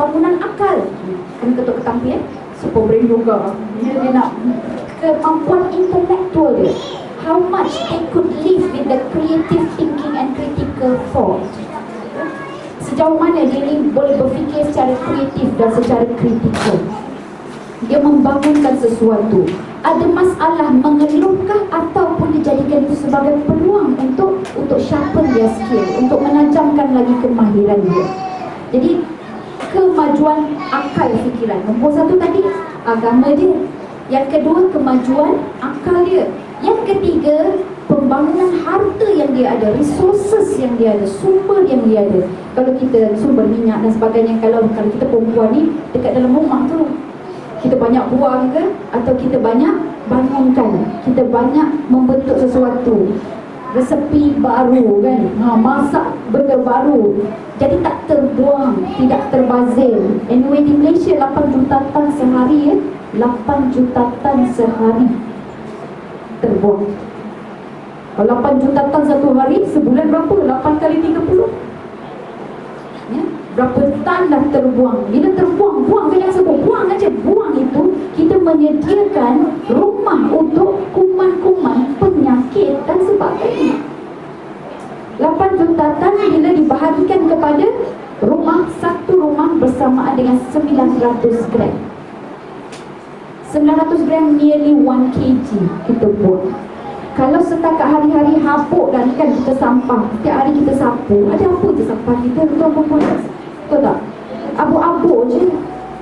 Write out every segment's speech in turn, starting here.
bangunan akal. Kena ketuk ketampi super brain juga. Dia nak kemampuan intelektual dia. How much they could live with the creative thinking and critical thought. Sejauh mana dia ni boleh berfikir secara kreatif dan secara kritikal. Dia membangunkan sesuatu. Ada masalah mengeluhkah ataupun dijadikan itu sebagai peluang untuk sharpen dia skill, untuk menajamkan lagi kemahiran dia. Jadi kemajuan akal fikiran. Nombor satu tadi agama dia. Yang kedua kemajuan akal dia. Yang ketiga pembangunan harta yang dia ada, resources yang dia ada, sumber yang dia ada. Kalau kita sumber minyak dan sebagainya, kalau kita perempuan ni dekat dalam rumah tu, kita banyak buang ke atau kita banyak bangunkan, kita banyak membentuk sesuatu, resepi baru kan, masak benda baru, jadi tak terbuang, tidak terbazir. Anyway di Malaysia 8 juta tan sehari 8 juta tan sehari terbuang. Kalau 8 juta tan satu hari, sebulan berapa? 8 kali 30 ya? Berapa tan dah terbuang. Bila terbuang, buang jangan sebut buang aja. Buang itu kita menyediakan rumah untuk kuman-kuman, penyakit dan sebagainya. 8 juta tan bila dibahagikan kepada rumah, satu rumah bersamaan dengan 900 gram. 900 gram nearly 1 kg kita buang. Kalau setakat hari-hari habuk dan kan kita sampah, setiap hari kita sapu, ada apa je sampah kita, tuan-tuan? Betul tak? Abu-abu je.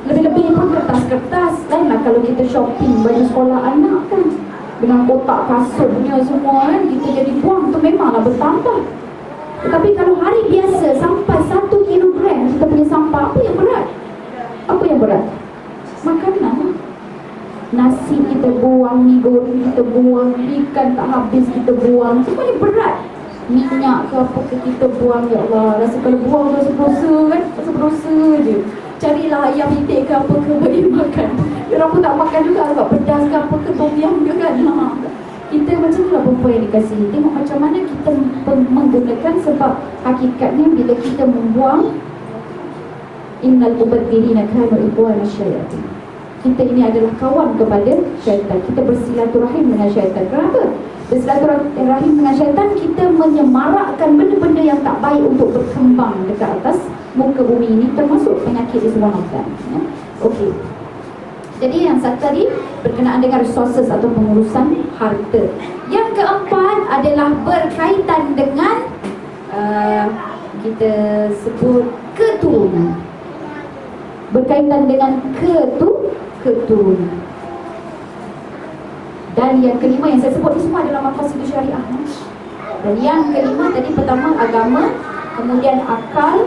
Lebih-lebih pun kertas-kertas. Lainlah kalau kita shopping baju sekolah anak kan, dengan kotak kasutnya semua kan, kita jadi buang, tu memanglah bertambah. Tetapi kalau hari biasa sampai 1 kilogram kita punya sampah, apa yang berat? Apa yang berat? Makanan. Nasi kita buang, mie goreng kita buang, ikan tak habis kita buang, semuanya berat. Minyak ke apa ke kita buang, ya Allah. Rasa kalau buang rasa berdosa kan, rasa berdosa je. Carilah ayam itik ke apa ke bagi makan. Orang pun tak makan juga, agak pedas ke apa ke, tom yum ke kan. Kita macam itulah perempuan yang dikasihi. Tengok macam mana kita menggunakan, sebab hakikatnya bila kita membuang, innal mubadirina kanu ikhwana syayatin. Kita ini adalah kawan kepada syaitan. Kita bersilaturahim dengan syaitan. Kenapa? Bersilaturahim dengan syaitan, kita menyemarakkan benda-benda yang tak baik untuk berkembang dekat atas muka bumi ini, termasuk penyakit di sebuah ya. Okey. Jadi yang satu tadi berkenaan dengan resources atau pengurusan harta. Yang keempat adalah berkaitan dengan kita sebut keturunan. Berkaitan dengan keturunan. Dan yang kelima yang saya sebut ni semua adalah maqasid syariah. Dan yang kelima tadi, pertama agama, kemudian akal,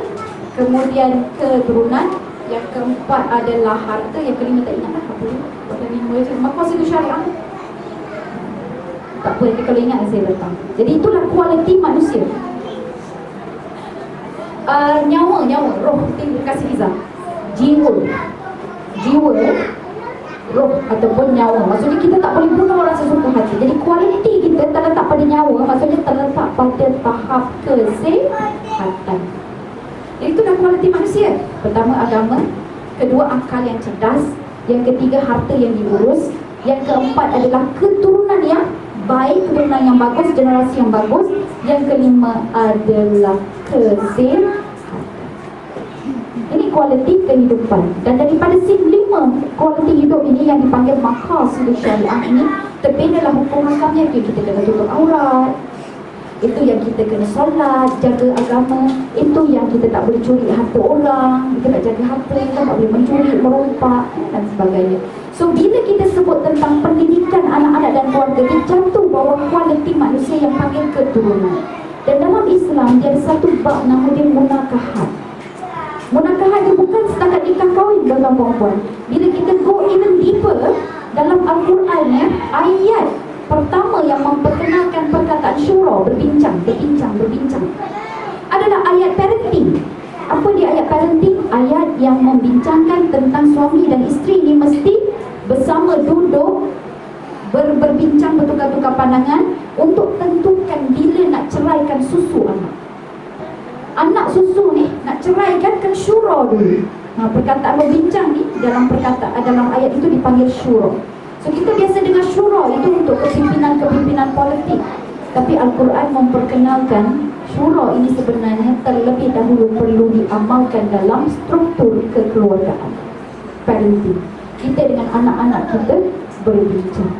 kemudian keturunan, yang keempat adalah harta, yang kelima tak ingat lah apa dia. Pada lima je, maqasid syariah. Tak apa, nanti kalau ingat saya datang. Jadi itulah kualiti manusia. Nyawa, roh, tinggal kasih Liza. Jiwa, roh ataupun nyawa. Maksudnya kita tak boleh bunuh orang sesuka hati. Jadi kualiti kita terletak pada nyawa, maksudnya terletak pada tahap kesehatan. Itulah kualiti manusia. Pertama agama, kedua akal yang cerdas, yang ketiga harta yang diurus, yang keempat adalah keturunan yang baik, keturunan yang bagus, generasi yang bagus, yang kelima adalah kesehatan. Ini kualiti kehidupan. Dan daripada 5 kualiti hidup ini yang dipanggil maqasid syariah ini, terbedalah hukum hakamnya. Itu kita kena tutup aurat, itu yang kita kena solat, jaga agama, itu yang kita tak boleh curi harta orang, kita nak jaga harta, kita tak boleh mencuri, merompak dan sebagainya. So bila kita sebut tentang pendidikan anak-anak dan keluarga, dia jatuh bawah kualiti manusia yang panggil keturunan. Dan dalam Islam dia ada satu bab nama dia munakahat. Munakahat dia bukan setakat nikah kahwin tuan-tuan puan-puan. Bila kita go even deeper dalam Al-Quran ya, ayat pertama yang memperkenalkan perkataan syura, berbincang adalah ayat parenting. Apa dia ayat parenting? Ayat yang membincangkan tentang suami dan isteri ini mesti bersama duduk, berbincang, bertukar-tukar pandangan untuk tentukan bila nak ceraikan susu anak. Anak susu ni nak ceraikan kan syura dulu. Perkataan berbincang ni dalam perkataan dalam ayat itu dipanggil syura. So kita biasa dengar syura itu untuk kepimpinan politik. Tapi Al-Quran memperkenalkan syura ini sebenarnya terlebih dahulu perlu diamalkan dalam struktur kekeluargaan, parenting. Kita dengan anak-anak kita berbincang,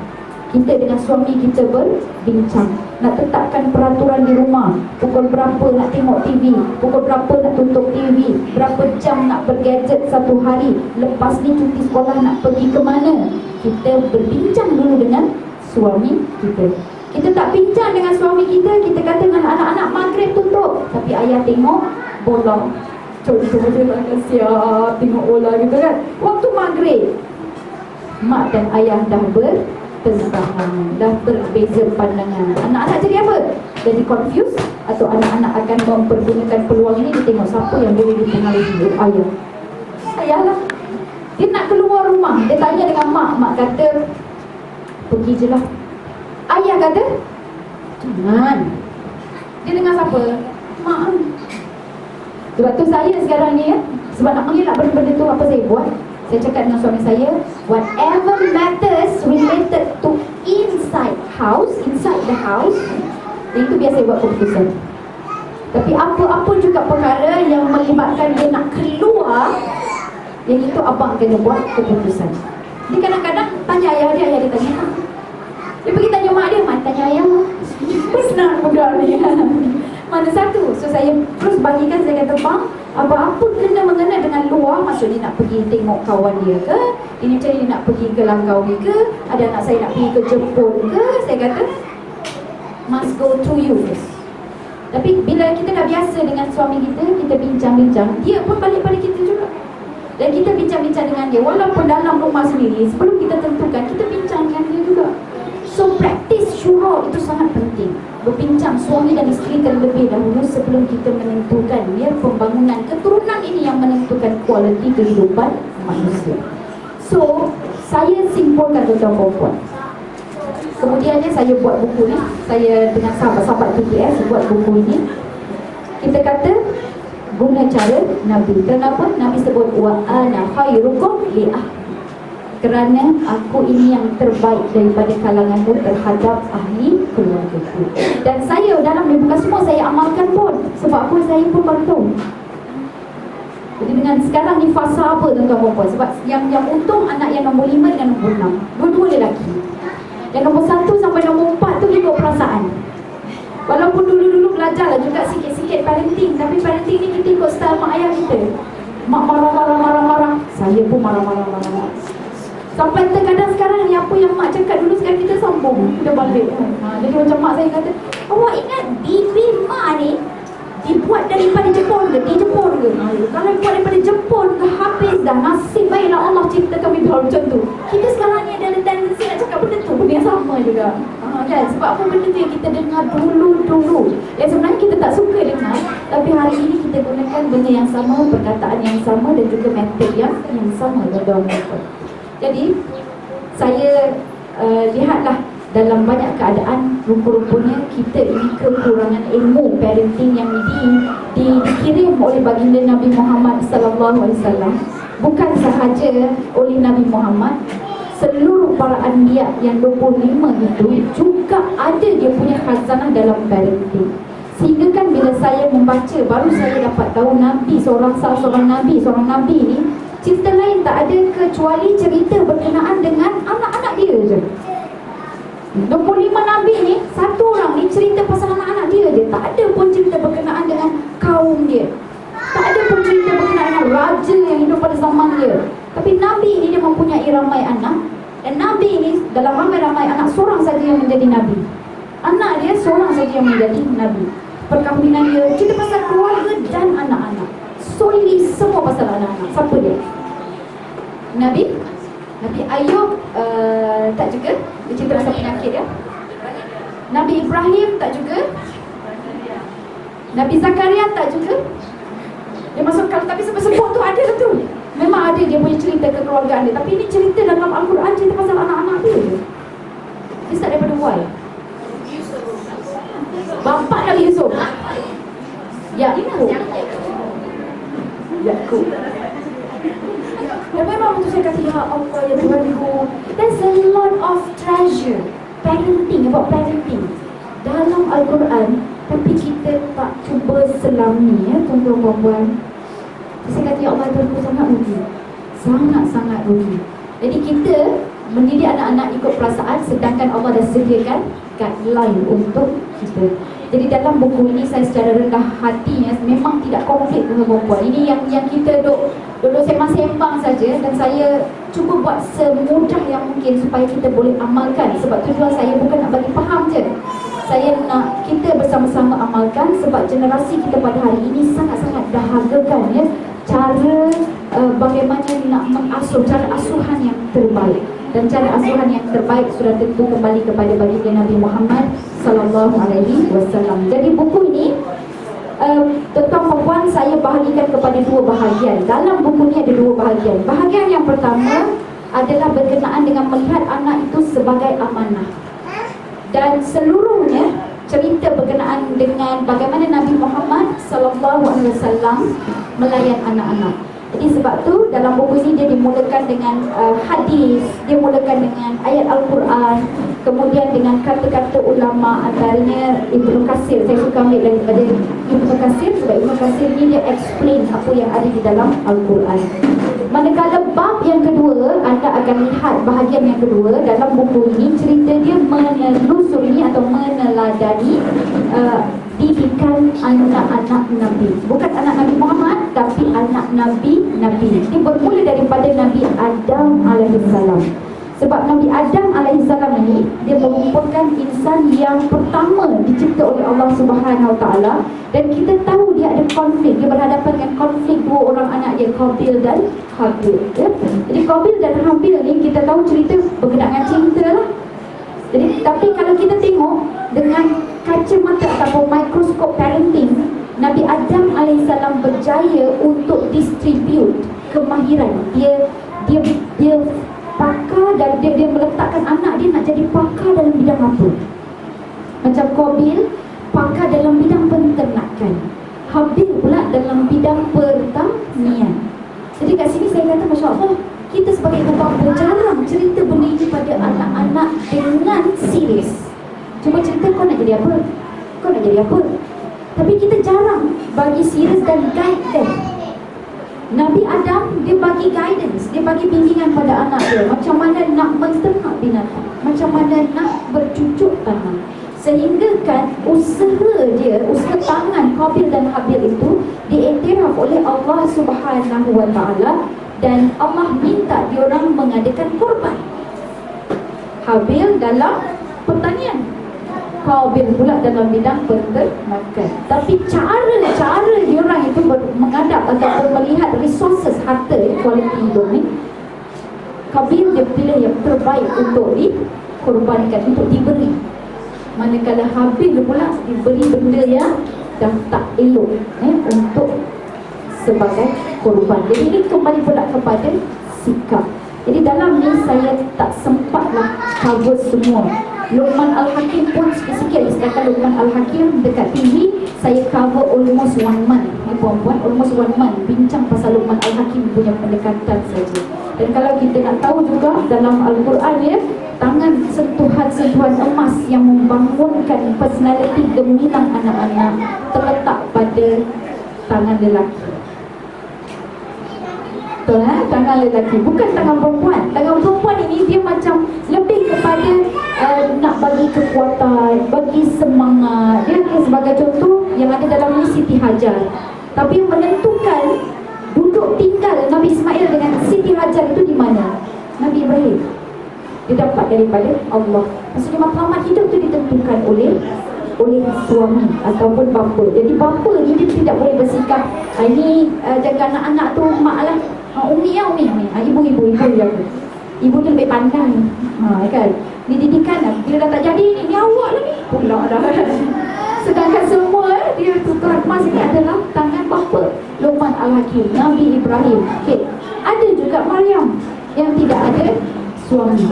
kita dengan suami kita berbincang. Nak tetapkan peraturan di rumah, pukul berapa nak tengok TV, pukul berapa nak tutup TV, berapa jam nak bergadget satu hari, lepas ni cuti sekolah nak pergi ke mana. Kita berbincang dulu dengan suami kita. Kita tak bincang dengan suami kita, kita kata dengan anak-anak maghrib tutup, tapi ayah tengok bola. Contoh je lah, siap tengok bola gitu kan. Waktu maghrib, mak dan ayah dah bertentangan, dah berbeza pandangan. Anak-anak jadi apa? Jadi confused, atau anak-anak akan mempergunakan peluang ini. Dia tengok siapa yang boleh dipengaruhi. Ayah. Ayah lah. Dia nak keluar rumah, dia tanya dengan mak. Mak kata, pergi je lah. Ayah kata, jangan. Dia dengar siapa? Mak. Sebab tu saya sekarang ni, sebab nak mengelak benda-benda tu, apa saya buat? Saya cakap dengan suami saya, whatever matters related to inside the house, itu biasa saya buat keputusan. Tapi apa-apa juga perkara yang melibatkan dia nak keluar, yang itu abang kena buat keputusan. Dia kadang-kadang tanya ayah dia tanya mak. Dia pergi tanya mak dia, mak tanya ayah. Senang budak ni. Mana satu? So saya terus bagikan, saya kata, bang, apa-apa kena-mengena dengan luar, maksudnya nak pergi tengok kawan dia ke, ini macam dia nak pergi ke Langkawi ke, ada anak saya nak pergi ke Jepun ke, saya kata must go through you first. Tapi bila kita dah biasa dengan suami kita, kita bincang-bincang, dia pun balik pada kita juga. Dan kita bincang-bincang dengan dia, walaupun dalam rumah sendiri, sebelum kita tentukan, kita bincang dengan dia juga. So praktis syura itu sangat penting. Berbincang suami dan isteri terlebih dahulu sebelum kita menentukan ya, pembangunan keturunan ini yang menentukan kualiti kehidupan manusia. So, saya simpulkan tuan-tuan perempuan. Kemudiannya saya buat buku ni, saya dengan sahabat-sahabat TPS buat buku ini. Kita kata guna cara Nabi. Kenapa? Nabi sebut wa ana khairukum li ahli. Kerana aku ini yang terbaik daripada kalanganmu terhadap ahli keluargaku. Dan saya dalam ni bukan semua saya amalkan pun. Sebab apa? Saya pun baru tahu. Jadi dengan sekarang ni fasa apa tuan-tuan perempuan? Sebab yang untung anak yang nombor 5 dengan nombor 6, dua-dua lelaki. Yang nombor 1 sampai nombor 4 tu ikut perasaan. Walaupun dulu-dulu belajarlah juga sikit-sikit parenting, tapi parenting ni kita ikut style mak ayah kita. Mak marah-marah, saya pun marah-marah. Sampai terkadang sekarang ni apa yang mak cakap dulu, sekarang kita sambung, kita balik. Jadi macam mak saya kata, awak ingat bibi mak ni dibuat daripada Jepun ke? Di Jepun ke? Kalau dibuat daripada Jepun ke, habis dah. Nasib baiklah Allah ciptakan bibi macam tu. Kita sekarang ni ada tendensi nak cakap benda tu, benda yang sama juga. Kan? Sebab apa benda tu yang kita dengar dulu-dulu, yang sebenarnya kita tak suka dengar, tapi hari ini kita gunakan benda yang sama, perkataan yang sama dan juga metod yang sama dalam tuan-tuan. Jadi saya lihatlah dalam banyak keadaan rupa-rupanya kita ini kekurangan ilmu parenting yang dikirim oleh baginda Nabi Muhammad sallallahu alaihi wasallam. Bukan sahaja oleh Nabi Muhammad, seluruh para anbiya yang 25 itu juga ada dia punya khazanah dalam parenting. Sehingga kan bila saya membaca, baru saya dapat tahu Nabi, seorang Nabi ni, cerita lain tak ada kecuali cerita berkenaan dengan anak-anak dia je. 25 Nabi ni, satu orang ni cerita pasal anak-anak dia je. Tak ada pun cerita berkenaan dengan kaum dia. Tak ada pun cerita berkenaan dengan raja yang hidup pada zaman dia. Tapi Nabi ni dia mempunyai ramai anak. Dan Nabi ni dalam ramai-ramai anak, seorang saja yang menjadi Nabi. Anak dia seorang saja yang menjadi Nabi. Perkahwinan dia, cerita pasal keluarga dan anak-anak. Solely semua pasal anak-anak. Siapa dia? Nabi Ayub tak juga. Dia cerita pasal penyakit dia. Nabi Ibrahim tak juga. Nabi Zakaria tak juga. Dia masuk kalau tapi sebut tu ada tu. Memang ada dia punya cerita kekeluargaan dia. Tapi ini cerita dalam Al-Quran, cerita pasal anak-anak dia. Dia start daripada Y. Bapa Nabi Yusuf, Yakub. Dan memang betul saya kata, ya Allah, ya Tuhanku, there's a lot of treasure parenting, about parenting dalam Al-Quran, tapi kita tak cuba selami, ya tuan-tuan puan-puan. Saya kata, ya Allah, Tuhanku, sangat rugi, sangat-sangat rugi. Jadi kita mendidik anak-anak ikut perasaan, sedangkan Allah dah sediakan guideline untuk kita. Jadi dalam buku ini saya secara rendah hati, ya, memang tidak konflik dengan perempuan. Ini yang kita duduk sembang-sembang saja, dan saya cuba buat semudah yang mungkin supaya kita boleh amalkan. Sebab tujuan saya bukan nak bagi faham je, saya nak kita bersama-sama amalkan. Sebab generasi kita pada hari ini sangat-sangat dahagakan, ya, cara bagaimana nak mengasuh, cara asuhan yang terbaik. Dan cara asuhan yang terbaik sudah tentu kembali kepada baginda Nabi Muhammad sallallahu alaihi wasallam. Jadi buku ini tuan-tuan perempuan saya bahagikan kepada dua bahagian. Dalam buku ini ada dua bahagian. Bahagian yang pertama adalah berkenaan dengan melihat anak itu sebagai amanah. Dan seluruhnya cerita berkenaan dengan bagaimana Nabi Muhammad sallallahu alaihi wasallam melayan anak-anak. Jadi sebab tu dalam buku ini dia dimulakan dengan hadis, dia mulakan dengan ayat Al-Quran, kemudian dengan kata-kata ulama, antaranya Ibnu Katsir. Saya suka ambil daripada Ibnu Katsir sebab Ibnu Katsir ni dia explain apa yang ada di dalam Al-Quran. Manakala bab yang kedua, anda akan lihat bahagian yang kedua dalam buku ini, cerita dia menelusuri atau meneladani didikan anak-anak Nabi. Bukan anak Nabi Muhammad, tapi anak Nabi. Dia bermula daripada Nabi Adam alaihissalam. Sebab Nabi Adam alaihissalam ini, dia merupakan insan yang pertama dicipta oleh Allah Subhanahu Wa Taala. Dan kita tahu dia ada konflik, dia berhadapan dengan konflik dua orang anak dia, Qabil dan Habil, ya? Jadi Qabil dan Habil ni kita tahu cerita berkenaan cinta lah. Jadi, tapi kalau kita tengok dengan kacamata ataupun mikroskop parenting, Nabi Adam alaihissalam berjaya untuk distribute kemahiran. Dia pakar, dan dia meletakkan anak dia nak jadi pakar dalam bidang apa. Macam Qabil pakar dalam bidang penternakan, Habil pula dalam bidang pertanian. Jadi kat sini saya kata, Masya Allah, kita sebagai ibu bapa jarang cerita benda ini pada anak-anak dengan serius. Cuba cerita kau nak jadi apa, kau nak jadi apa. Tapi kita jarang bagi serius dan guide them. Nabi Adam, dia bagi guidance, dia bagi bimbingan pada anak dia, macam mana nak menternak binatang, macam mana nak bercucuk tanam. Sehingga kan usaha dia, usaha tangan Qabil dan Habil itu diiktiraf oleh Allah Subhanahu Wa Taala, dan Allah minta diorang mengadakan korban. Habil dalam pertanian, Qabil pula dalam bidang penternakan. Tapi cara diorang itu menghadap ataupun melihat resources, harta, kualiti hidup ni, Qabil dia pilih yang terbaik untuk dikorbankan, untuk diberi. Manakala Habil pula diberi benda yang dah tak elok untuk sebagai korban. Jadi ini kembali pula kepada sikap. Jadi dalam ni saya tak sempatlah cover semua. Luqman Al-Hakim pun sikit-sikit, sedangkan Luqman Al-Hakim dekat TV saya cover almost 1 month. Ni puan-puan, almost 1 month bincang pasal Luqman Al-Hakim punya pendekatan saja. Dan kalau kita nak tahu juga dalam Al-Quran, ya, tangan sentuhan-sentuhan emas yang membangunkan personality gemilang anak-anak terletak pada tangan lelaki. Betul, tangan lelaki, bukan tangan perempuan. Tangan perempuan ini dia macam lebih kepada nak bagi kekuatan, bagi semangat. Dia sebagai contoh yang ada dalam ni Siti Hajar. Tapi yang menentukan duduk tinggal Nabi Ismail dengan Siti Hajar itu di mana? Nabi Ibrahim. Dia dapat daripada Allah. Maksudnya matlamat hidup itu ditentukan oleh suami ataupun bapa. Jadi bapa ni dia tidak boleh bersikap ini jaga anak-anak tu mak lah, umi ya umi. Ibu jaga. Ibu tu lebih pandai. Kan? Dididikan lah. Bila dah tak jadi ni awak lah ni. Pula dah. Sedangkan semua dia tutup emas ini adalah tangan bapa. Luqman Al-Hakim, Nabi Ibrahim. Okay. Ada juga Maryam yang tidak ada suami.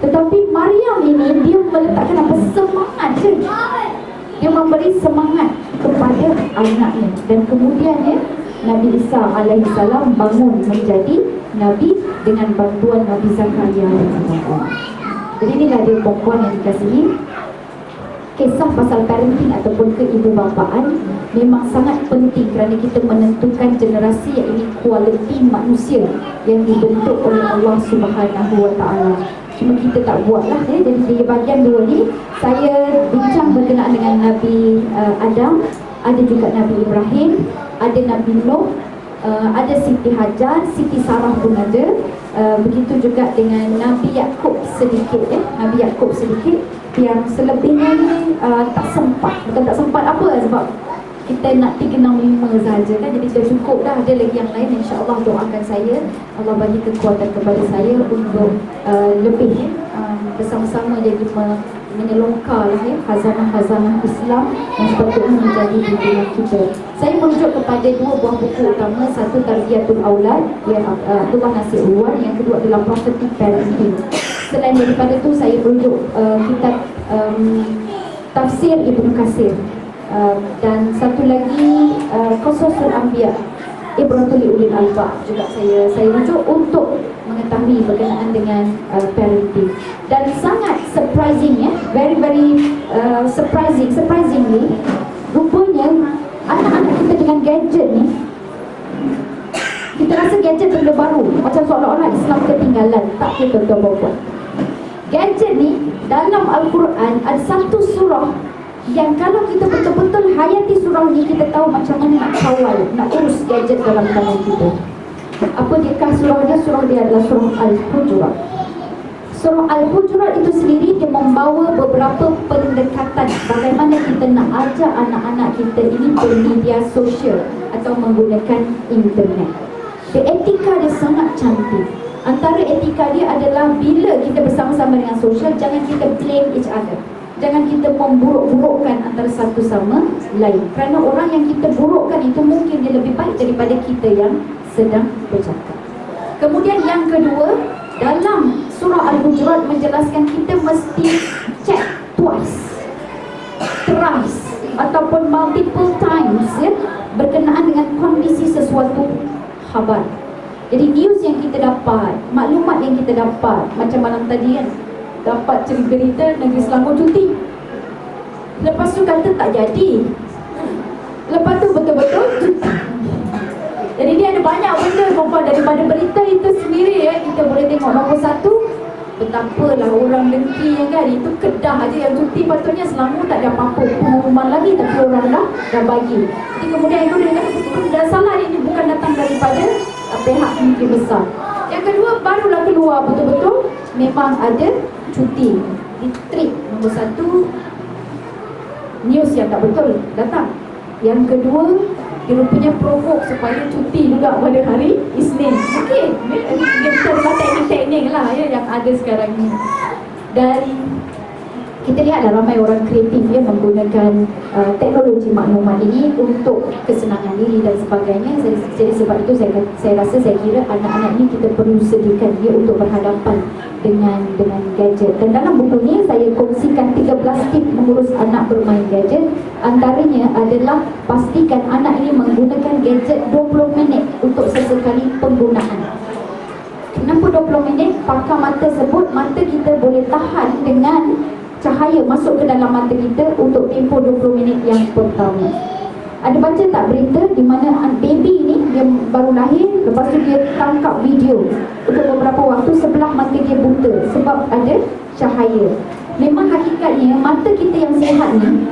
Tetapi Maryam ini dia meletakkan apa? Semangat je. Dia memberi semangat kepada anaknya. Dan kemudiannya Nabi Isa alaihissalam bangun menjadi Nabi dengan bantuan Nabi Zakaria. Jadi inilah dia perempuan yang dikasihi. Kisah pasal parenting ataupun keibubapaan memang sangat penting kerana kita menentukan generasi yang ini kualiti manusia yang dibentuk oleh Allah Subhanahu Wa Taala. Cuma kita tak buatlah ya. Jadi di bahagian 2 ni saya bincang berkenaan dengan Nabi Adam, ada juga Nabi Ibrahim, ada Nabi Nuh, ada Siti Hajar, Siti Sarah pun ada. Begitu juga dengan Nabi Yaakob sedikit ya. Nabi Yaakob sedikit. Yang selebihnya ni tak sempat. Bukan tak sempat apa, sebab kita nak 365 saja kan. Jadi dah cukup dah. Ada lagi yang lain, insya-Allah doakan saya, Allah bagi kekuatan kepada saya untuk lebih bersama-sama jadi menyelongkar lah ya khazanah-khazanah Islam yang sepatutnya menjadi di dunia kita. Saya merujuk kepada 2 buah buku utama. Satu Tarbiyatul Aulad yang Abdullah Nasir Uwan, yang kedua adalah Prophetic Parenting. Selain daripada itu saya merujuk kitab Tafsir Ibnu Katsir, dan satu lagi Qasasul Anbiya Ibratul Ulil Albab juga saya rujuk untuk mengetahui berkenaan dengan parenting. Dan sangat surprising ya, very surprisingly, rupanya anak-anak kita dengan gadget ni, kita rasa gadget benda baru, macam seolah-olah Islam ketinggalan. Tak, kita tuan-tuan. Gadget ni dalam Al-Quran ada satu surah yang kalau kita betul-betul hayati surah ni, kita tahu macam mana nak kawal, nak urus gadget dalam tangan kita. Apa diakah surahnya? Surah dia adalah surah Al-Hujurat. Surah Al-Hujurat itu sendiri dia membawa beberapa pendekatan bagaimana kita nak ajar anak-anak kita ini bermedia sosial atau menggunakan internet. Etika dia sangat cantik. Antara etika dia adalah bila kita bersama-sama dengan sosial, jangan kita blame each other. Jangan kita memburuk-burukkan antara satu sama lain. Kerana orang yang kita burukkan itu mungkin dia lebih baik daripada kita yang sedang bercakap. Kemudian yang kedua, dalam surah Al-Hujurat menjelaskan kita mesti check twice, thrice ataupun multiple times ya, berkenaan dengan kondisi sesuatu khabar. Jadi news yang kita dapat, maklumat yang kita dapat, macam malam tadi kan, dapat berita Negeri Selangor cuti, lepas tu kata tak jadi, lepas tu betul-betul cuti. Jadi dia ada banyak benda perempuan. Daripada berita itu sendiri ya, kita boleh tengok nombor 1, betapalah orang dengki ya kan. Itu Kedah aja yang cuti, patutnya Selangor tak ada apa-apa pengumuman lagi, tapi orang dah bagi. Jadi kemudian itu dia kata dah salah, ini bukan datang daripada pihak menteri besar. Yang kedua, barulah keluar betul-betul memang ada cuti. Di trip nombor 1, news yang tak betul datang. Yang kedua, dia rupanya provoke supaya cuti juga pada hari Isnin. Mungkin dia adalah teknik-teknik lah ya yang ada sekarang ni. Dan kita lihatlah ramai orang kreatif ya menggunakan teknologi maklumat ini untuk kesenangan diri dan sebagainya. Jadi sebab itu saya kira anak-anak ini kita perlu sediakan dia untuk berhadapan dengan gadget. Dan dalam buku ni saya kongsikan 13 tip mengurus anak bermain gadget. Antaranya adalah pastikan anak ini menggunakan gadget 20 minit untuk sesekali penggunaan. Kenapa 20 minit? Pakar mata sebut mata kita boleh tahan dengan cahaya masuk ke dalam mata kita untuk tempoh 20 minit yang pertama. Ada baca tak berita di mana baby ni dia baru lahir, lepas tu dia tangkap video untuk beberapa waktu sebelah mata dia buta sebab ada cahaya. Memang hakikatnya mata kita yang sihat ni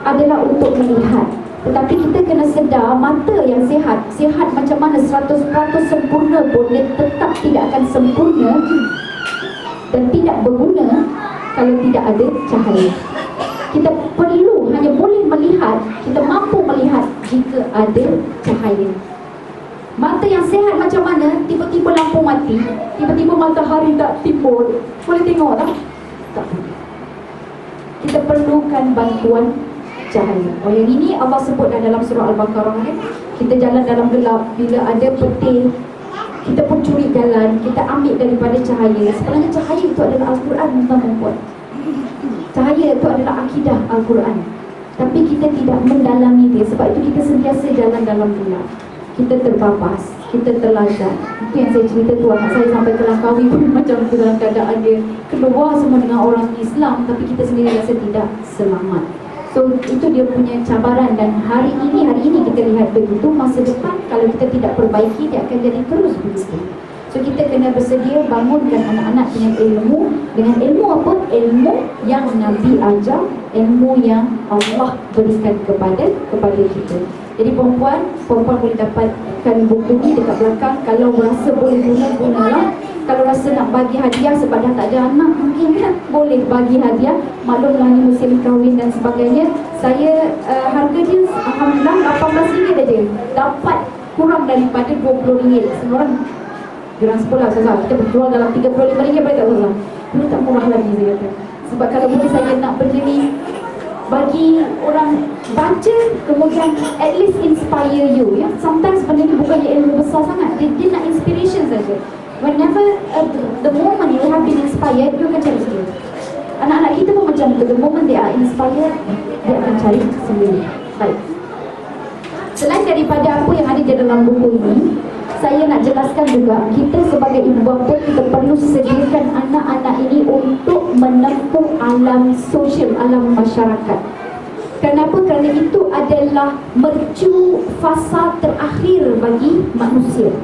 adalah untuk melihat. Tetapi kita kena sedar mata yang sihat macam mana 100% sempurna pun dia tetap tidak akan sempurna dan tidak berguna kalau tidak ada cahaya. Kita perlu hanya boleh melihat, kita mampu melihat jika ada cahaya. Mata yang sihat macam mana? Tiba-tiba lampu mati, tiba-tiba matahari tak timbul, boleh tengok tak? Tak. Kita perlukan bantuan cahaya. Oh, yang ini Allah sebut dalam surah Al-Baqarah kan? Kita jalan dalam gelap, bila ada peti kita pun curi jalan, kita ambil daripada cahaya. Sebenarnya cahaya itu adalah Al-Quran, tuan-tuan. Cahaya itu adalah akidah Al-Quran. Tapi kita tidak mendalami dia, sebab itu kita sentiasa jalan dalam gelap. Kita terbabas. kita terlajak. Itu yang saya cerita tu, anak saya sampai terlangkawi pun macam tu dalam keadaan dia keluar semua dengan orang Islam, tapi kita sendiri rasa tidak selamat. So itu dia punya cabaran, dan hari ini kita lihat begitu, masa depan kalau kita tidak perbaiki dia akan jadi terus begitu. So kita kena bersedia bangunkan anak-anak dengan ilmu. Dengan ilmu apa? Ilmu yang Nabi ajar, ilmu yang Allah berikan kepada kita. Jadi perempuan boleh dapatkan buku ni dekat belakang. Kalau rasa boleh gunalah. Kalau rasa nak bagi hadiah sebab dah tak ada anak, mungkin kan boleh bagi hadiah. Maklumlah ni musim kahwin dan sebagainya. Saya harga dia alhamdulillah RM18 aja. Dapat kurang daripada RM20. Semua orang gerang sekolah Ustazah, kita berjual dalam RM35 boleh tak Ustazah? Ini tak murah lagi saya kata. Sebab kalau boleh saya nak benda ni bagi orang baca, kemudian at least inspire you, ya. Sometimes benda ni bukannya ilmu besar sangat, dia nak inspiration saja. Whenever the moment you have been inspired, you akan cari sendiri. Anak-anak kita pun macam tu, the moment they are inspired, dia akan cari sendiri. Baik. Selain daripada apa yang ada di dalam buku ini, saya nak jelaskan juga, kita sebagai ibu bapa, kita perlu sediakan anak-anak ini untuk menempuh alam sosial, alam masyarakat. Kenapa? Kerana itu adalah mercu fasa terakhir bagi manusia.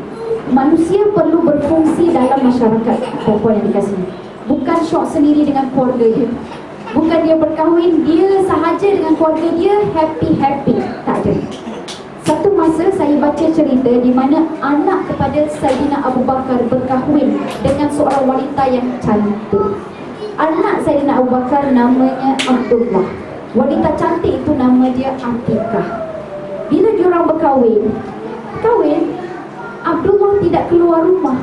Manusia perlu berfungsi dalam masyarakat, perempuan yang dikasih. Bukan syok sendiri dengan keluarga dia. Bukan dia berkahwin, dia sahaja dengan keluarga dia, happy-happy. Tak ada. Satu masa saya baca cerita di mana anak kepada Saidina Abu Bakar berkahwin dengan seorang wanita yang cantik. Anak Saidina Abu Bakar namanya Abdullah. Wanita cantik itu nama dia Atikah. Bila diorang berkahwin, Abdullah tidak keluar rumah.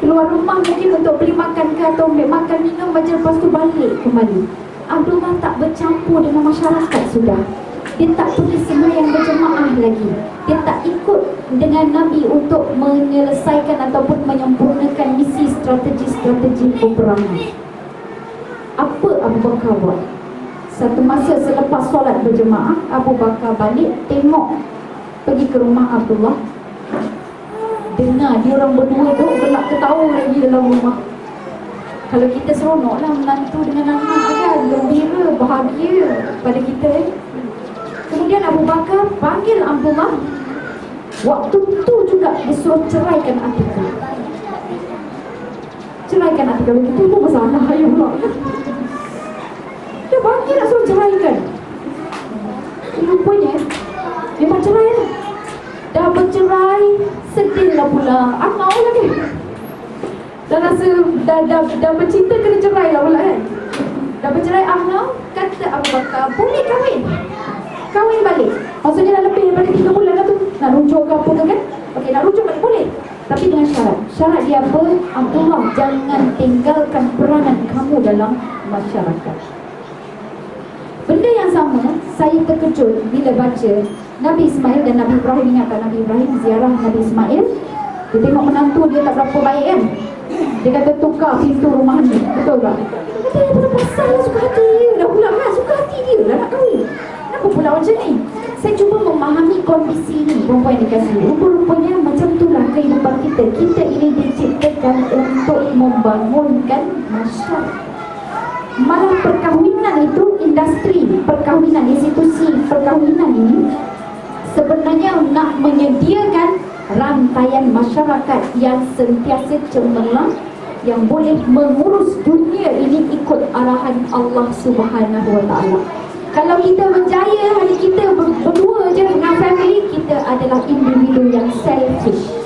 Keluar rumah mungkin untuk beli makan ke atau ambil makan minum aja, lepas tu balik kembali. Abdullah tak bercampur dengan masyarakat sudah. Dia tak pergi sembahyang berjemaah lagi. Dia tak ikut dengan Nabi untuk menyelesaikan ataupun menyempurnakan misi strategi peperangan. Apa Abu Bakar buat? Satu masa selepas solat berjemaah, Abu Bakar balik, tengok, pergi ke rumah Abdullah. Dengar dia orang berdua duk gelak ketawa lagi dalam rumah. Kalau kita seronoklah menantu dengan anak kan, gembira, bahagia pada kita. Kemudian Abu Bakar panggil Abdullah. Waktu tu juga disuruh ceraikan Atikah. Ceraikan Atikah. Begitu pun masalah ya pula. Dia panggil nak suruh ceraikan. Rupanya memang cerai lah. Dah bercerai, sedihlah pula. Angau lagi. Dah rasa dah bercinta kena cerai lah pula kan. Dah bercerai angau, kata Abu Bakar, boleh kahwin. Kahwin balik. Maksudnya dah lebih daripada 3 bulan lah tu. Nak rujuk ke apa tu kan? Okey, nak rujuk balik boleh. Tapi dengan syarat. Syarat dia apa? Abdullah, jangan tinggalkan peranan kamu dalam masyarakat. Benda yang sama, saya terkejut bila baca Nabi Ismail dan Nabi Ibrahim. Ingat tak Nabi Ibrahim ziarah Nabi Ismail? Dia tengok menantu dia tak berapa baik kan? Dia kata tukar pintu rumah ni. Betul tak? Dia kata pasal suka hati dia. Dah pula kan suka hati dia dah nak kahwin. Kenapa pula macam ni? Saya cuba memahami kondisi ni, perempuan yang dikasih. Rupa-rupanya macam itulah kehidupan kita. Kita ini diciptakan untuk membangunkan masyarakat. Malah perkahwinan itu, industri perkahwinan, institusi perkahwinan ini sebenarnya nak menyediakan rantaian masyarakat yang sentiasa cemerlang, yang boleh mengurus dunia ini ikut arahan Allah Subhanahu Wa Taala. Kalau kita berjaya hari kita berdua je dengan family, kita adalah individu yang selfish.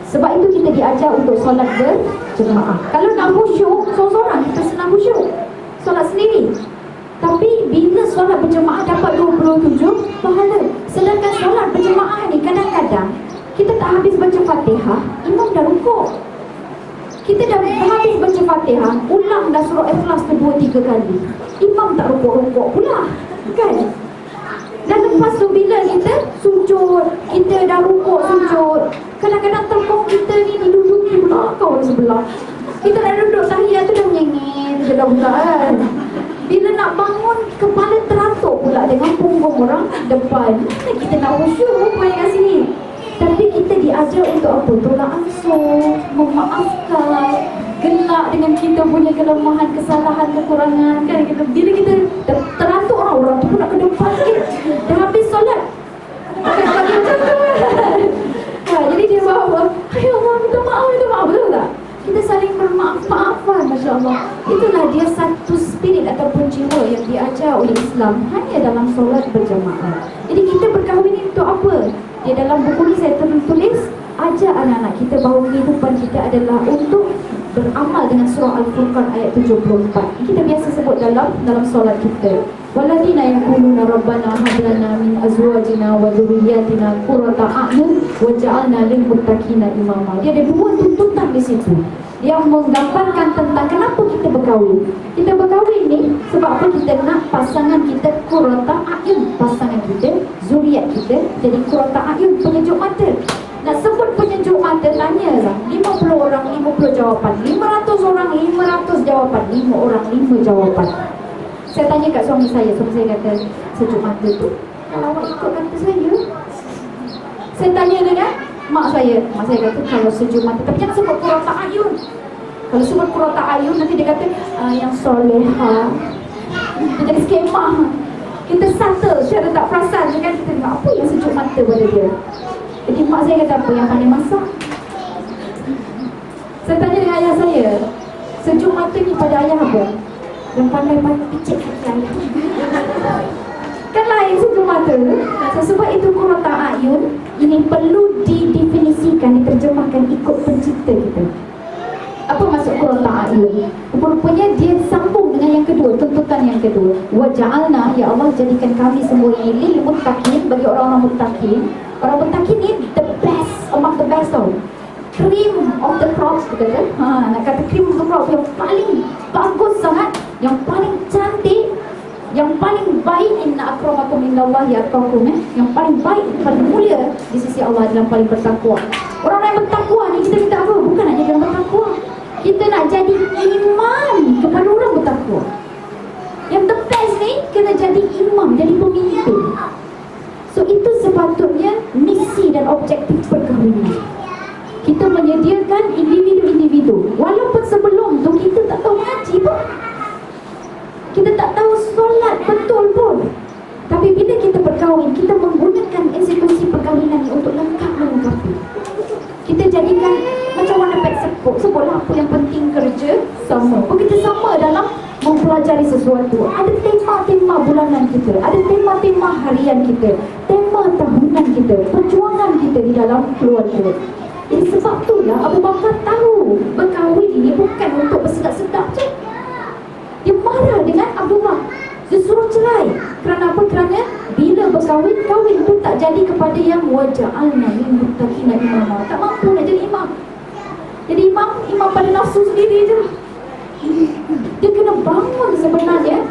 Sebab itu kita diajar untuk solat berjemaah. Kalau nak khusyuk, seorang-seorang kita senang khusyuk, solat sendiri. Tapi bila solat berjemaah dapat 27 pahala. Sedangkan solat berjemaah ni kadang-kadang kita tak habis baca Fatihah, imam dah rukuk. Kita dah habis baca Fatihah, ulang dah surah Ikhlas tu 2-3 kali. Imam tak rukuk-rukuk pula, kan? Dan lepas tu bila kita sujud, kita dah rukuk sujud, kadang-kadang telpon kita ni diduduki belakang sebelah. Kita dah duduk tahiyat tu dah menyengit je dah pula kan. Bila nak bangun, kepala teratuk pula dengan punggung orang depan. Kita nak khusyuk rupanya kat sini. Tapi kita ada untuk apa? Tolak ansur, memaafkan, gelak dengan kita punya kelemahan, kesalahan, kekurangan kan. Bila kita terantuk orang tu pun nak ke depan sikit. Dah habis solat, akan bagi macam tu kan. Jadi dia bawa, ya Allah, minta maaf, betul tak? Kita saling bermaaf-maafan, Masya Allah. Itulah dia satu spirit ataupun jiwa yang diajar oleh Islam hanya dalam solat berjamaah. Jadi kita berkahwin ini untuk apa? Dia dalam buku ni saya tulis, ajar anak-anak kita bahawa kehidupan kita adalah untuk beramal dengan surah Al-Furqan ayat 74. Kita biasa sebut dalam solat kita. Waladina yaquluna rabbana hab lana min azwajina wa dhurriyyatina qurrata a'yun waj'alna lil muttaqina imama. Dia ada dua tuntutan di situ yang menggambarkan tentang kenapa kita berkahwin. Kita berkahwin ni sebab apa? Kita nak pasangan kita qurrata a'yun, pasangan kita, zuriat kita jadi qurrata a'yun, penyejuk mata. Nak sebut penyejuk mata, tanya lah 50 orang 50 jawapan, 500 orang 500 jawapan, 5 orang 5 jawapan. Saya tanya kat suami saya kata, sejuk mata tu kalau awak ikut kata saya. Saya tanya dengan mak saya kata kalau sejuk mata, tapi jangan sebut qurrata a'yun. Kalau sebut qurrata a'yun nanti dia kata yang soleha. Dia jadi skema. Kita settle secara tak perasan kan, kita tengok apa yang sejuk mata pada dia. Jadi mak saya kata apa? Yang pandai masak. Saya tanya dengan ayah saya, sejuk mata ni pada ayah apa? Yang pandai picit kaki ayah. Kan lain sejuk mata. Sebab itu qurrata a'yun ini perlu didefinisikan, diterjemahkan ikut pencipta kita. Apa maksud qurrata a'yun? Rupanya dia sambung dengan yang kedua, tuntutan yang kedua. Wa ja'alna, ya Allah jadikan kami semua ini lil muttaqin, bagi orang-orang muttaqin. Orang muttaqin ni the best among the best tau. Cream of the crop kita kata. Nak kata cream of the crop yang paling bagus sangat, yang paling cantik, yang paling baik. Inna akramakum indallahi atqakum, yang paling baik, paling mulia di sisi Allah adalah paling bertakwa. Orang yang bertakwa ni kita minta apa? Bukan nak jadi orang bertakwa, kita nak jadi imam kepada orang bertakwa. Yang the best ni kena jadi imam, jadi pemimpin. So itu sepatutnya misi dan objektif perkahwinan. Kita menyediakan individu-individu. Walaupun sebelum tu kita tak tahu ngaji pun, kita tak tahu solat betul pun, tapi bila kita berkahwin, kita menggunakan institusi perkahwinan ini untuk lengkap melengkapi. Kita jadikan macam warna pet sebutlah apa yang penting, kerja sama, begitu sama dalam mempelajari sesuatu. Ada tema-tema bulanan kita, ada tema-tema harian kita, tema tahunan kita, perjuangan kita di dalam keluarga. Jadi sebab itulah Abu Bakar tahu berkahwin ini bukan untuk bersedap-sedap je. Dia marah dengan Abdullah, dia suruh cerai. Kerana apa? Kerana bila berkahwin, kahwin tu tak jadi kepada yang waja'alna lil muttaqina imama. Tak mampu nak jadi imam. Jadi imam pada nafsu sendiri je. Dia kena bangun sebenarnya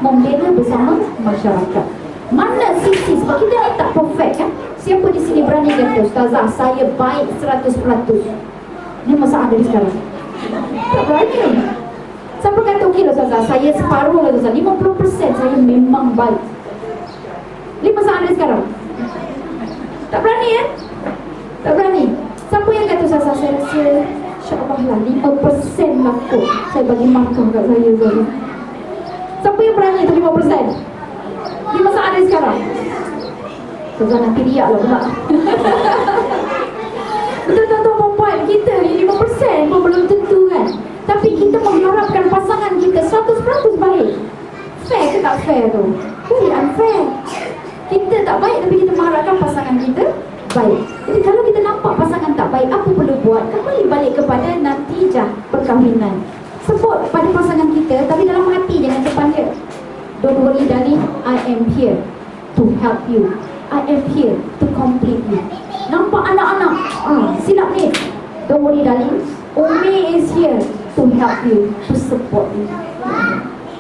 membela bersama masyarakat. Mana sisi, sebab kita ni tak perfect kan. Siapa di sini berani kata, Ustazah saya baik 100%? Ni masalah dari sekarang. Tak berani. Siapa kata okey lah Ustazah, saya separuh lah Ustazah, 50% saya memang baik. Ni masalah dari sekarang. Tak berani kan? Tak berani. Siapa yang kata Ustazah, saya rasa insya-Allah lah 5% lah kot saya bagi makan kat saya Ustazah. Siapa yang berani tu 5%? Ni masalah dari sekarang. Ustazah nanti riak lah pula. Betul-betul perempuan kita ni 5% pun belum tentu kan. Tapi kita mengharapkan pasangan kita 100% baik. Fair ke tak fair tu? Very unfair. Kita tak baik tapi kita mengharapkan pasangan kita baik. Jadi kalau kita nampak pasangan tak baik, apa perlu buat? Kembali balik kepada natijah perkahwinan. Sebut pada pasangan kita, tapi dalam hati, jangan depan dia. Don't worry darling, I am here to help you. I am here to complete you. Nampak anak-anak? Silap ni. Don't worry darling, Umi is here to help you, to support you.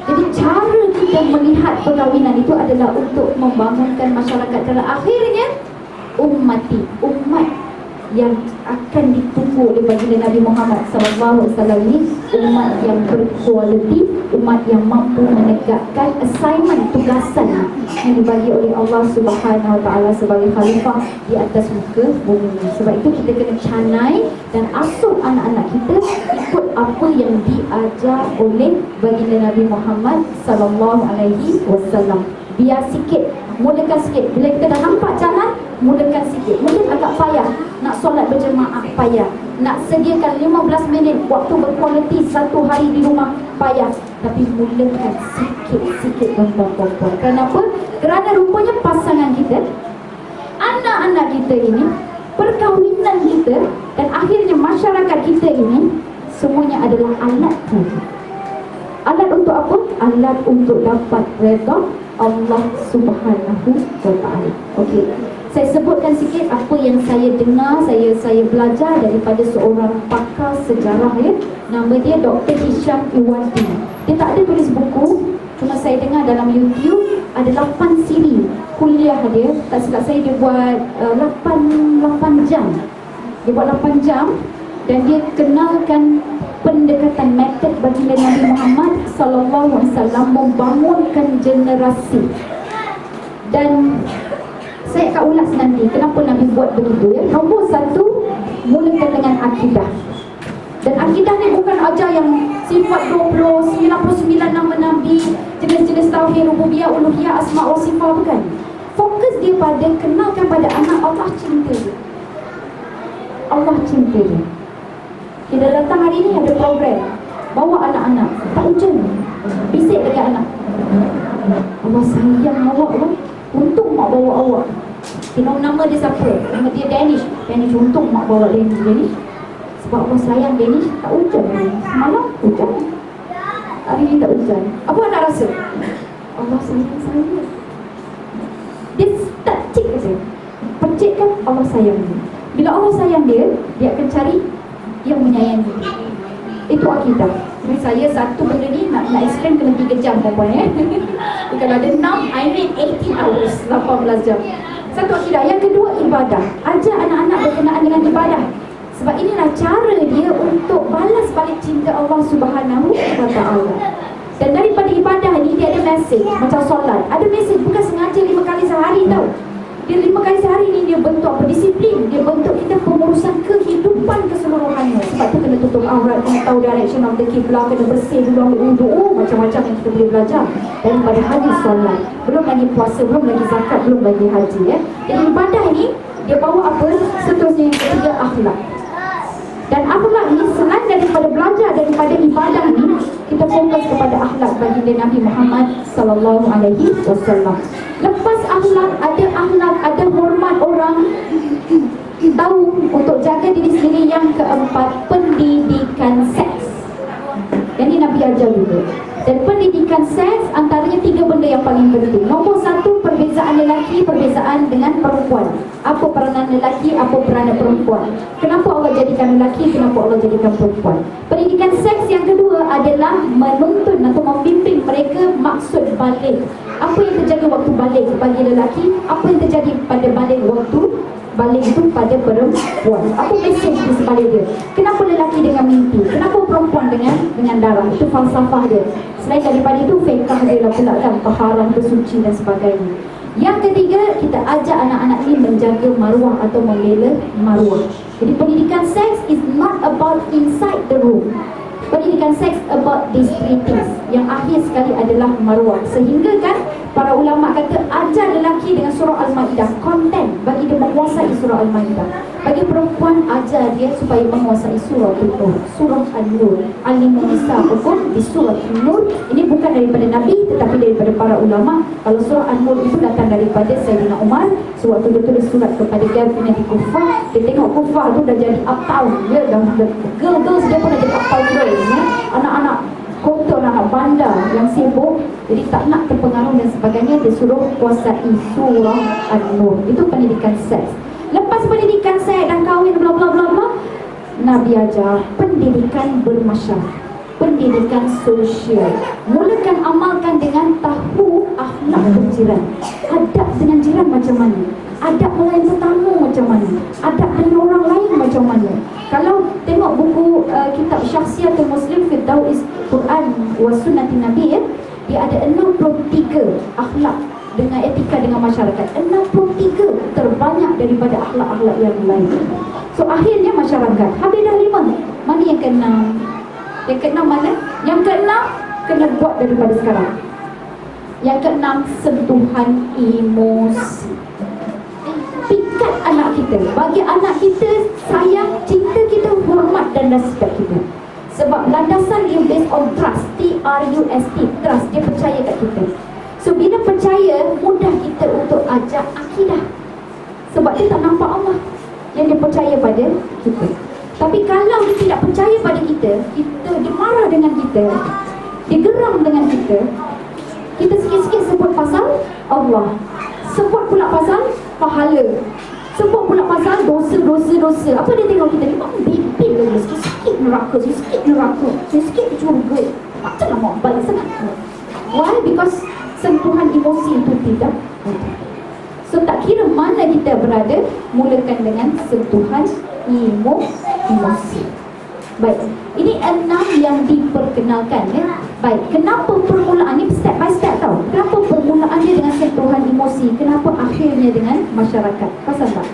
Jadi cara kita melihat perkahwinan itu adalah untuk membangunkan masyarakat. Dan akhirnya umat yang akan ditunggu oleh baginda Nabi Muhammad SAW ini, umat yang berkualiti, umat yang mampu menegakkan assignment, tugasan yang dibagi oleh Allah Subhanahu Wa Taala sebagai khalifah di atas muka bumi. Sebab itu kita kena canai dan asuh anak-anak kita ikut apa yang diajar oleh baginda Nabi Muhammad SAW. Biar sikit, mulakan sikit. Bila kita dah nampak jalan, mulakan sikit. Mungkin agak payah nak solat berjemaah, payah. Nak sediakan 15 minit waktu berkualiti satu hari di rumah, payah. Tapi mulakan sikit-sikit, tuan-tuan. Kenapa? Kerana rupanya pasangan kita, anak-anak kita ini, perkahwinan kita, dan akhirnya masyarakat kita ini, semuanya adalah alat tu. Alat untuk apa? Alat untuk dapat redha Allah Subhanahu Wa Taala. Okey. Saya sebutkan sikit apa yang saya dengar, saya belajar daripada seorang pakar sejarah ya. Nama dia Dr. Hisham Iwadi. Dia tak ada tulis buku, cuma saya dengar dalam YouTube ada 8 siri kuliah dia. Tak silap saya dia buat 8 jam. Dia buat 8 jam dan dia kenalkan pendekatan metod baginda Nabi Muhammad SAW membangunkan generasi. Dan saya akan ulas nanti kenapa Nabi buat begitu ya. Nombor 1, mulakan dengan akidah. Dan akidah ni bukan ajar yang sifat 99 nama Nabi, jenis-jenis tauhid, rububiyah, uluhiyah, asma' wa sifat, bukan. Fokus dia pada kenalkan pada anak Allah cinta dia. Allah cinta dia. Kita datang hari ni ada program, bawa anak-anak, tak hujan, bisik dekat anak. Allah sayang awak kan? Untung mak bawa awak. Kita nama dia siapa? Nama dia Danish. Untung mak bawa Danish. Sebab Allah sayang Danish, tak hujan. Semalam hujan, hari ni tak hujan. Apa anak rasa? Allah sayang saya. Dia tak cik saja. Percikkan Allah sayang dia. Bila Allah sayang dia, dia akan cari yang menyayangi. Itu akidah. Jadi saya satu benda ni nak explain kena 3 jam perempuan Kalau ada 6, I need 18 hours, 18 jam. Satu akidah. Yang kedua, ibadah. Ajar anak-anak berkenaan dengan ibadah. Sebab inilah cara dia untuk balas balik cinta Allah Subhanahu Wa Taala. Dan daripada ibadah ni dia ada mesej. Macam solat, ada mesej, bukan sengaja 5 kali sehari tau. Dia 5 kali sehari ni dia bentuk apa? Disiplin. Dia bentuk kita pengurusan kehidupan keseluruhannya. Sebab tu kena tutup aurat, kena tahu direction of the kiblat, kena bersih dulu, ambil wudu, macam-macam yang kita boleh belajar daripada hadis solat. Belum lagi puasa, belum lagi zakat, belum lagi haji ya. Jadi ibadah ni dia bawa apa? Seterusnya yang ketiga, akhlak. Dan akhlak ni selain daripada belajar daripada ibadah ni, kita fokus kepada akhlak baginda Nabi Muhammad SAW. Lepas akhlak, ada hormat orang, tahu untuk jaga diri sendiri. Yang keempat, pendidikan seks. Yang ni Nabi ajar juga. Dan pendidikan seks antaranya 3 benda yang paling penting. Nombor 1, perbezaan lelaki, perbezaan dengan perempuan. Apa peranan lelaki, apa peranan perempuan. Kenapa Allah jadikan lelaki, kenapa Allah jadikan perempuan. Pendidikan seks yang kedua adalah menuntun atau membimbing mereka maksud balik. Apa yang terjadi waktu balik bagi lelaki, apa yang terjadi pada balik waktu balik itu pada perempuan. Apa mesej di sebalik dia? Kenapa lelaki dengan mimpi? Kenapa perempuan dengan darah? Itu falsafah dia. Selain daripada itu, fiqh dia lah pula kan, taharah, bersuci dan sebagainya. Yang ketiga, kita ajak anak-anak ini menjaga maruah atau membela maruah. Jadi pendidikan seks is not about inside the room. Pendidikan seks about these 3 things. Yang akhir sekali adalah maruah. Sehingga kan para ulama kata ajar lelaki dengan surah Al-Ma'idah, konten bagi dia menguasai surah Al-Ma'idah. Bagi perempuan, ajar dia supaya menguasai surah An-Nur, surah An-Nur. Alimun Nisa hukum di surah An-Nur. Ini bukan daripada Nabi tetapi daripada para ulama. Kalau surah An-Nur itu datang daripada Sayyidina Umar. Sewaktu dia tulis surat kepada Gavina di Kufah, dia tengok Kufah tu dah jadi uptown. Dia dah girls dia pun dah jadi uptown girls ya. Anak-anak kotor, anak bandar yang sibuk, jadi tak nak terpengaruh dan sebagainya. Dia suruh kuasai surah An-Nur. Itu pendidikan seks. Lepas pendidikan seks dan kahwin bla bla bla bla, Nabi ajar pendidikan bermasyarakat, pendidikan sosial. Mulakan amalkan dengan tahu akhlak berjiran. Adab dengan jiran macam mana, adab melayan tetamu macam mana, adab dengan orang lain macam mana. Kalau tengok buku kitab Syakhsiyatul Muslim fi Daw'is Quran wa Sunnatin Nabi, dia ada 63 akhlak dengan etika dengan masyarakat. 63 terbanyak daripada akhlak-akhlak yang lain. So akhirnya masyarakat, habis dah 5. Mana yang ke-6? Yang ke-6 mana? Yang ke-6 kena buat daripada sekarang. Yang ke-6, sentuhan emosi. Pikat anak kita. Bagi anak kita, sayang, cinta kita, hormat dan respect kita. Sebab landasan dia based on trust. T-R-U-S-T, trust. Dia percaya kat kita. So bila percaya, mudah kita untuk ajak akidah. Sebab dia tak nampak Allah yang dia percaya pada kita. Tapi kalau dia tidak percaya pada kita, dia marah dengan kita, dia geram dengan kita, kita sikit-sikit sebut pasal Allah, sebut pula pasal pahala, sebut pula pasal dosa. Apa dia tengok kita? Dia memang bipin lagi, sikit-sikit neraka, sikit-sikit syurga. Macam nak baik sangat. Why? Because sentuhan emosi itu tidak ada. So tak kira mana kita berada, mulakan dengan sentuhan emosi. Baik, ini 6 yang diperkenalkan ya. Baik, kenapa permulaan ni step by step tau. Kenapa permulaannya dengan sentuhan emosi? Kenapa akhirnya dengan masyarakat? Pasal tak?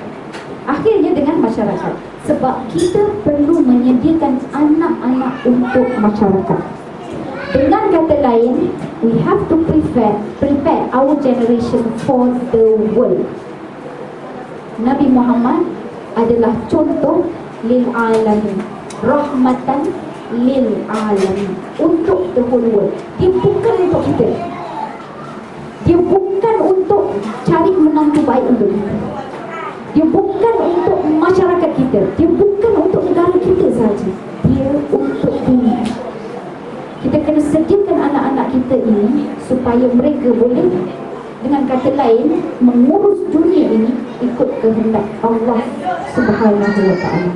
Akhirnya dengan masyarakat. Sebab kita perlu menyediakan anak-anak untuk masyarakat. Dengan kata lain, we have to prepare our generation for the world. Nabi Muhammad adalah contoh lil alamin, rahmatan lil alamin, untuk the whole world. Dia bukan untuk kita. Dia bukan untuk cari menantu baik untuk kita. Dia bukan untuk masyarakat kita. Dia bukan untuk negara kita sahaja. Dia untuk dunia. Kita kena sediakan anak-anak kita ini supaya mereka boleh, dengan kata lain, mengurus dunia ini ikut kehendak Allah Subhanahu wa ta'ala.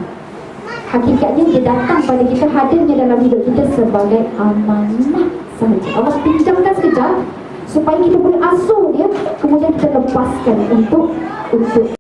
Hakikatnya dia datang pada kita, hadirnya dalam hidup kita sebagai amanah sahaja. Allah pinjamkan sekejap supaya kita boleh asuh dia, kemudian kita lepaskan untuk